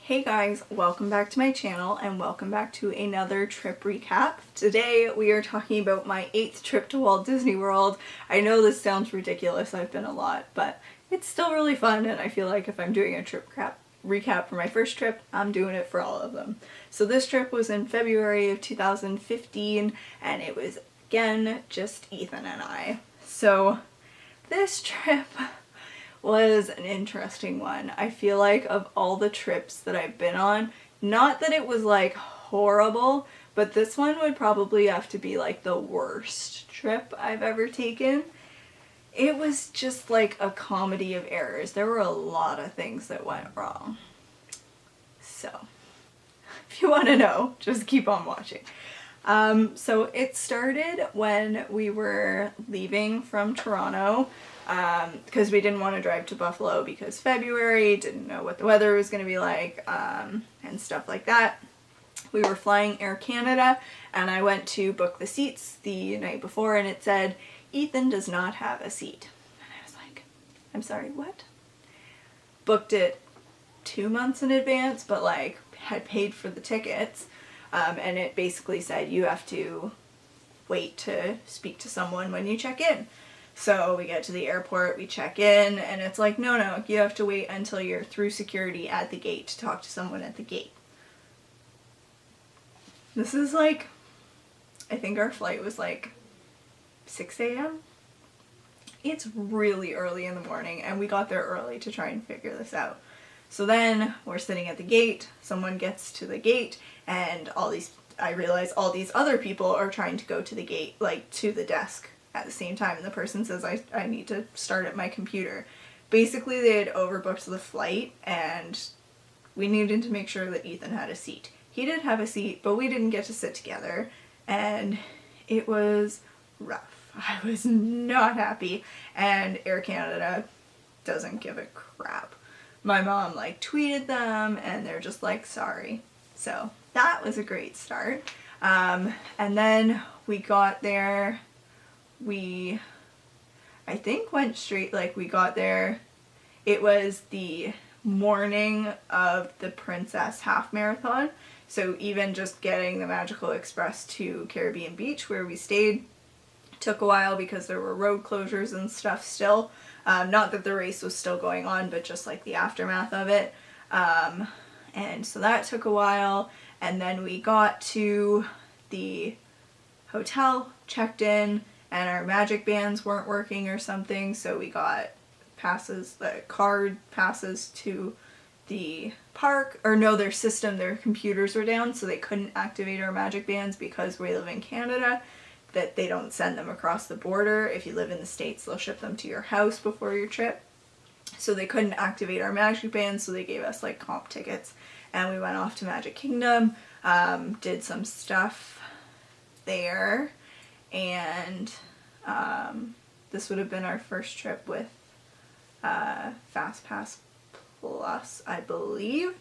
Hey guys, welcome back to my channel and welcome back to another trip recap. Today we are talking about my 8th trip to Walt Disney World. I know this sounds ridiculous, I've been a lot, but it's still really fun and I feel like if I'm doing a trip recap for my first trip, I'm doing it for all of them. So this trip was in February of 2015 and it was again just Ethan and I. So this trip was an interesting one. I feel like of all the trips that I've been on, not that it was like horrible, but this one would probably have to be like the worst trip I've ever taken. It was just like a comedy of errors. There were a lot of things that went wrong. So, if you want to know, just keep on watching. So it started when we were leaving from Toronto, because we didn't want to drive to Buffalo because February, didn't know what the weather was going to be like, and stuff like that. We were flying Air Canada, and I went to book the seats the night before, and it said, Ethan does not have a seat. And I was like, I'm sorry, what? Booked it 2 months in advance, but like, had paid for the tickets, and it basically said you have to wait to speak to someone when you check in. So we get to the airport, we check in, and it's like, no, you have to wait until you're through security at the gate to talk to someone at the gate. This is like, I think our flight was like 6 a.m. It's really early in the morning, and we got there early to try and figure this out. So then we're sitting at the gate, someone gets to the gate, and I realize all these other people are trying to go to the gate, like to the desk at the same time, and the person says I need to start at my computer. Basically, they had overbooked the flight, and we needed to make sure that Ethan had a seat. He did have a seat, but we didn't get to sit together, and it was rough. I was not happy, and Air Canada doesn't give a crap. My mom like tweeted them, and they're just like, sorry. So that was a great start. And then we got there. I think went straight, like we got there, it was the morning of the Princess Half Marathon, so even just getting the Magical Express to Caribbean Beach where we stayed took a while because there were road closures and stuff still. Not that the race was still going on, but just like the aftermath of it. And so that took a while, and then we got to the hotel, checked in, and our magic bands weren't working or something, so we got passes, the card passes to the park, or no, their computers were down, so they couldn't activate our magic bands because we live in Canada, that they don't send them across the border. If you live in the States, they'll ship them to your house before your trip. So they couldn't activate our magic bands, so they gave us like comp tickets, and we went off to Magic Kingdom, did some stuff there. And this would have been our first trip with FastPass Plus, I believe.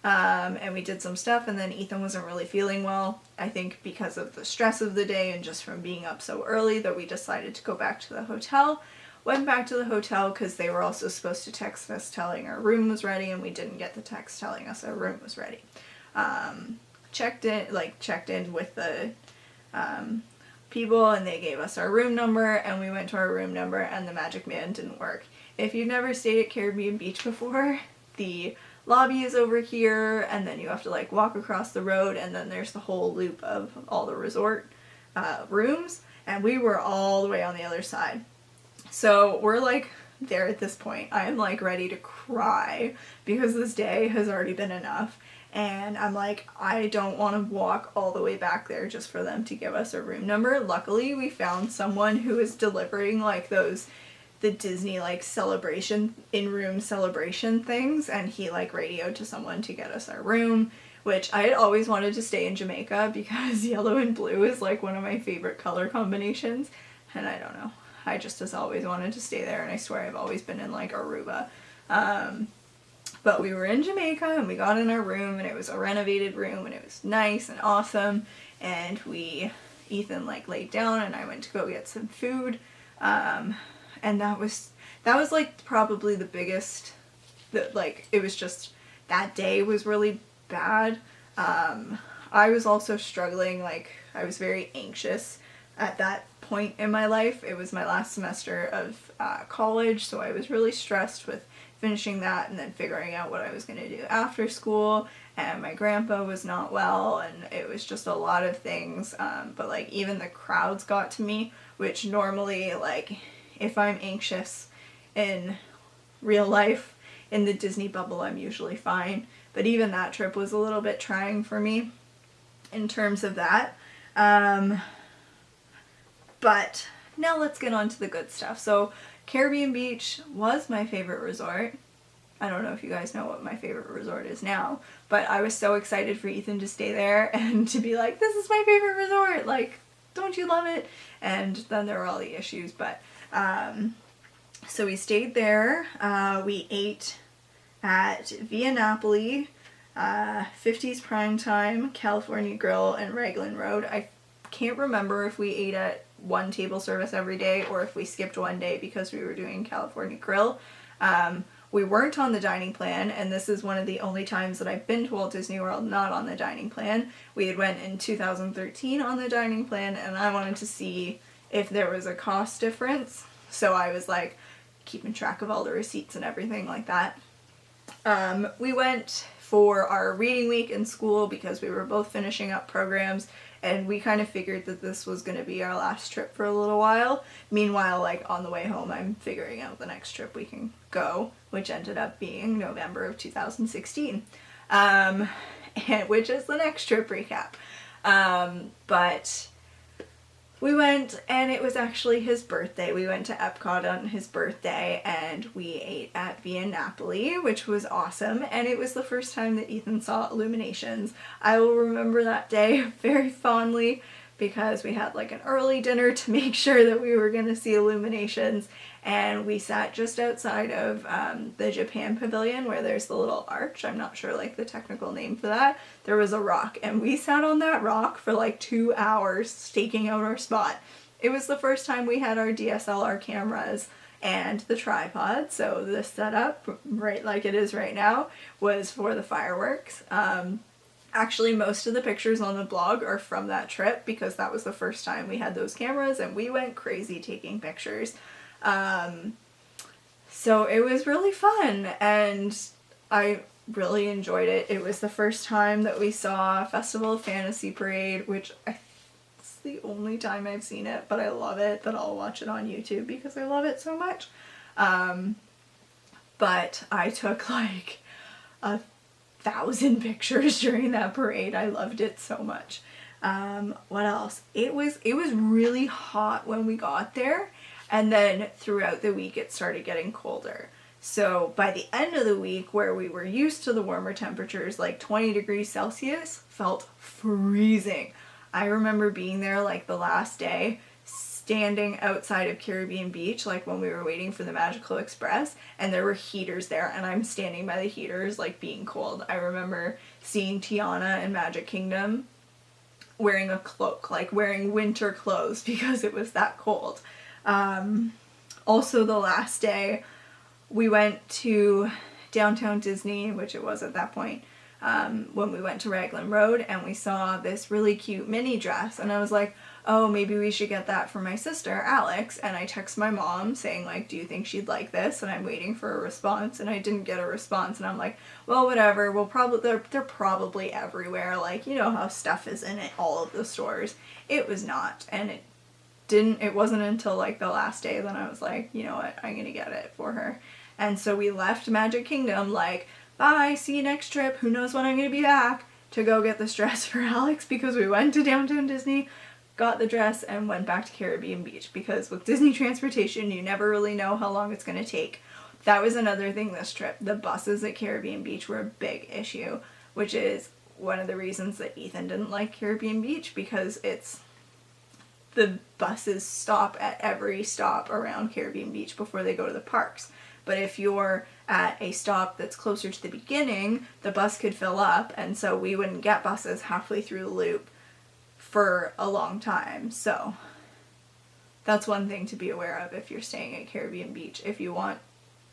And we did some stuff, and then Ethan wasn't really feeling well, I think because of the stress of the day and just from being up so early, that we decided to go back to the hotel. Went back to the hotel because they were also supposed to text us telling our room was ready, and we didn't get the text telling us our room was ready. Checked in with the people, and they gave us our room number, and we went to our room number, and the magic band didn't work. If you've never stayed at Caribbean Beach before, the lobby is over here, and then you have to like walk across the road, and then there's the whole loop of all the resort rooms, and we were all the way on the other side. So we're like there at this point. I am like ready to cry because this day has already been enough. And I'm like, I don't want to walk all the way back there just for them to give us a room number. Luckily, we found someone who is delivering like the Disney like celebration, in-room celebration things, and he like radioed to someone to get us our room, which I had always wanted to stay in Jamaica because yellow and blue is like one of my favorite color combinations, and I don't know. I just has always wanted to stay there, and I swear I've always been in like Aruba. But we were in Jamaica, and we got in our room, and it was a renovated room, and it was nice and awesome, and Ethan like laid down, and I went to go get some food, and that was like probably the biggest, it was just that day was really bad. I was also struggling, like, I was very anxious at that point in my life. It was my last semester of college, so I was really stressed with finishing that and then figuring out what I was going to do after school, and my grandpa was not well, and it was just a lot of things, but like even the crowds got to me, which normally, like, if I'm anxious in real life, in the Disney bubble, I'm usually fine, but even that trip was a little bit trying for me in terms of that. But now let's get on to the good stuff. So Caribbean Beach was my favorite resort. I don't know if you guys know what my favorite resort is now, but I was so excited for Ethan to stay there and to be like, this is my favorite resort, like, don't you love it? And then there were all the issues, but so we stayed there. We ate at Via Napoli, 50s Prime Time, California Grill, and Raglan Road. I can't remember if we ate at one table service every day or if we skipped one day because we were doing California Grill. We weren't on the dining plan, and this is one of the only times that I've been to Walt Disney World not on the dining plan. We had went in 2013 on the dining plan, and I wanted to see if there was a cost difference. So I was like keeping track of all the receipts and everything like that. We went for our reading week in school because we were both finishing up programs, and we kind of figured that this was going to be our last trip for a little while. Meanwhile, like, on the way home, I'm figuring out the next trip we can go, which ended up being November of 2016, and which is the next trip recap. But we went, and it was actually his birthday. We went to Epcot on his birthday, and we ate at Via Napoli, which was awesome, and it was the first time that Ethan saw Illuminations. I will remember that day very fondly because we had like an early dinner to make sure that we were going to see Illuminations, and we sat just outside of the Japan Pavilion where there's the little arch. I'm not sure like the technical name for that. There was a rock, and we sat on that rock for like 2 hours staking out our spot. It was the first time we had our DSLR cameras and the tripod, so the setup, right like it is right now, was for the fireworks. Actually, most of the pictures on the blog are from that trip because that was the first time we had those cameras and we went crazy taking pictures. So it was really fun, and I really enjoyed it. It was the first time that we saw Festival of Fantasy Parade, which it's the only time I've seen it, but I love it that I'll watch it on YouTube because I love it so much. But I took like 1,000 pictures during that parade. I loved it so much. What else? It was really hot when we got there, and then throughout the week it started getting colder. So by the end of the week, where we were used to the warmer temperatures, like 20 degrees Celsius, felt freezing. I remember being there like the last day, standing outside of Caribbean Beach, like when we were waiting for the Magical Express, and there were heaters there, and I'm standing by the heaters, like being cold. I remember seeing Tiana in Magic Kingdom wearing a cloak, like wearing winter clothes because it was that cold. Also the last day, we went to Downtown Disney, which it was at that point, when we went to Raglan Road, and we saw this really cute mini dress, and I was like, oh, maybe we should get that for my sister, Alex, and I text my mom saying, like, do you think she'd like this? And I'm waiting for a response, and I didn't get a response, and I'm like, well, whatever, they're probably everywhere, like, you know how stuff is in all of the stores. It was not, and it wasn't until, like, the last day that I was like, you know what, I'm gonna get it for her. And so we left Magic Kingdom, like, bye, see you next trip, who knows when I'm gonna be back, to go get this dress for Alex, because we went to Downtown Disney, got the dress, and went back to Caribbean Beach, because with Disney transportation, you never really know how long it's gonna take. That was another thing this trip. The buses at Caribbean Beach were a big issue, which is one of the reasons that Ethan didn't like Caribbean Beach, because the buses stop at every stop around Caribbean Beach before they go to the parks. But if you're at a stop that's closer to the beginning, the bus could fill up, and so we wouldn't get buses halfway through the loop for a long time. So that's one thing to be aware of if you're staying at Caribbean Beach. If you want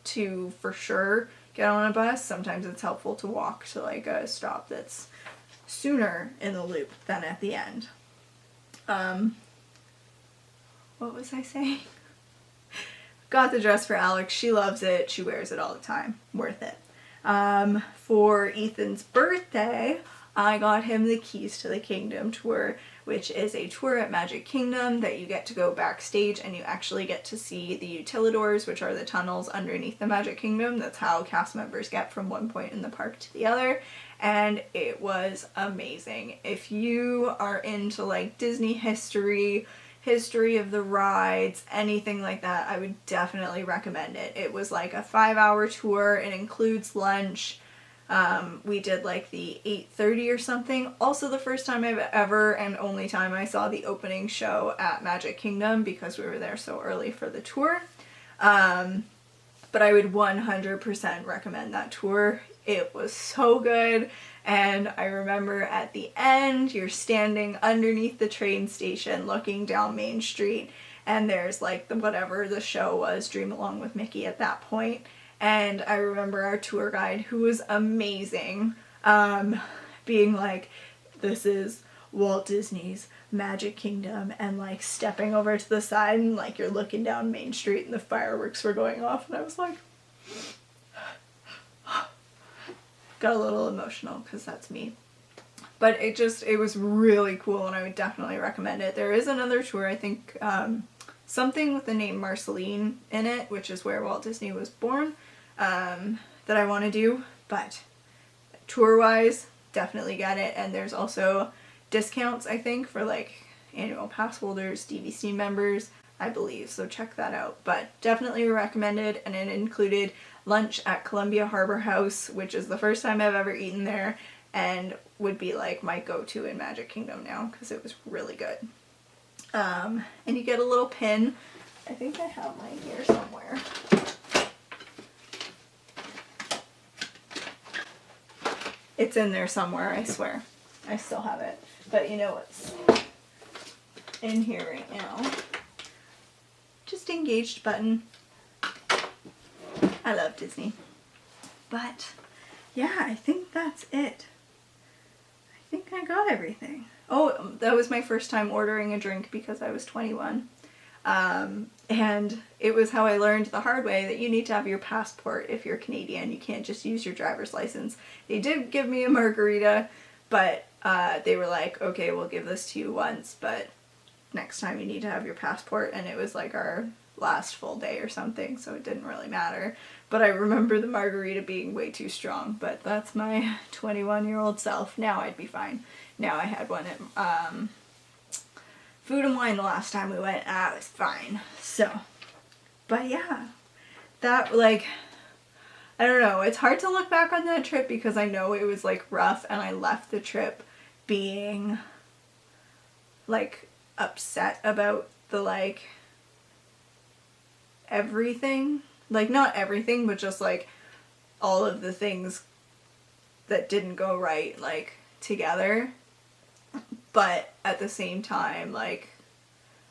to for sure get on a bus, sometimes it's helpful to walk to like a stop that's sooner in the loop than at the end. What was I saying? Got the dress for Alex. She loves it. She wears it all the time. Worth it. For Ethan's birthday, I got him the Keys to the Kingdom tour, which is a tour at Magic Kingdom that you get to go backstage and you actually get to see the utilidors, which are the tunnels underneath the Magic Kingdom. That's how cast members get from one point in the park to the other. And it was amazing. If you are into like Disney history of the rides, anything like that, I would definitely recommend it. It was like a 5-hour tour. It includes lunch. We did like the 8:30 or something. Also the first time I've ever and only time I saw the opening show at Magic Kingdom because we were there so early for the tour. But I would 100% recommend that tour. It was so good. And I remember at the end, you're standing underneath the train station looking down Main Street, and there's like whatever the show was, Dream Along with Mickey at that point. And I remember our tour guide, who was amazing, being like, this is Walt Disney's Magic Kingdom, and like stepping over to the side and like you're looking down Main Street and the fireworks were going off, and I was like, got a little emotional because that's me. But it was really cool and I would definitely recommend it. There is another tour, I think, something with the name Marceline in it, which is where Walt Disney was born, that I want to do. But tour-wise, definitely get it. And there's also discounts, I think, for like annual pass holders, DVC members, I believe. So check that out. But definitely recommended, and it included lunch at Columbia Harbor House, which is the first time I've ever eaten there and would be like my go-to in Magic Kingdom now because it was really good. And you get a little pin. I think I have mine here somewhere. It's in there somewhere, I swear. I still have it. But you know what's in here right now? Just engaged button. I love Disney. But yeah, I think that's it. I think I got everything. Oh, that was my first time ordering a drink because I was 21. And it was how I learned the hard way that you need to have your passport if you're Canadian. You can't just use your driver's license. They did give me a margarita, but they were like, okay, we'll give this to you once, but next time you need to have your passport. And it was like our last full day or something, so it didn't really matter. But I remember the margarita being way too strong, but that's my 21-year-old self. Now I'd be fine. Now I had one at Food and Wine the last time we went, and I was fine. So, but yeah, that, like, I don't know, it's hard to look back on that trip because I know it was like rough, and I left the trip being like upset about the like everything, like not everything, but just like all of the things that didn't go right, like together. But at the same time, like,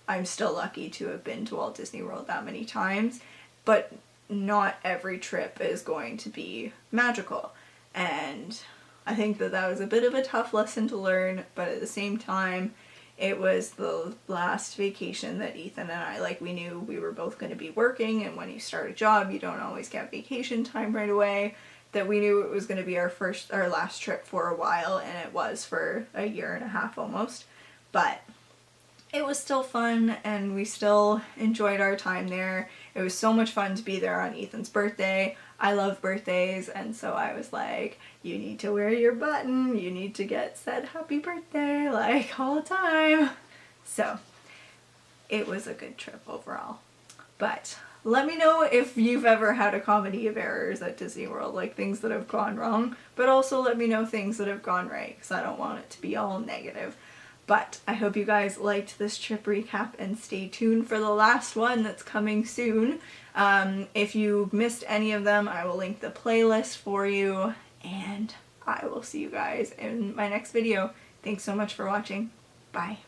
I'm still lucky to have been to Walt Disney World that many times, but not every trip is going to be magical. And I think that that was a bit of a tough lesson to learn, but at the same time, it was the last vacation that Ethan and I, like, we knew we were both going to be working, and when you start a job, you don't always get vacation time right away, that we knew it was going to be our last trip for a while, and it was for a year and a half almost. But it was still fun, and we still enjoyed our time there. It was so much fun to be there on Ethan's birthday. I love birthdays, and so I was like, you need to wear your button, you need to get said happy birthday, like, all the time. So, it was a good trip overall. But let me know if you've ever had a comedy of errors at Disney World, like things that have gone wrong, but also let me know things that have gone right, because I don't want it to be all negative. But I hope you guys liked this trip recap, and stay tuned for the last one that's coming soon. If you missed any of them, I will link the playlist for you, and I will see you guys in my next video. Thanks so much for watching. Bye.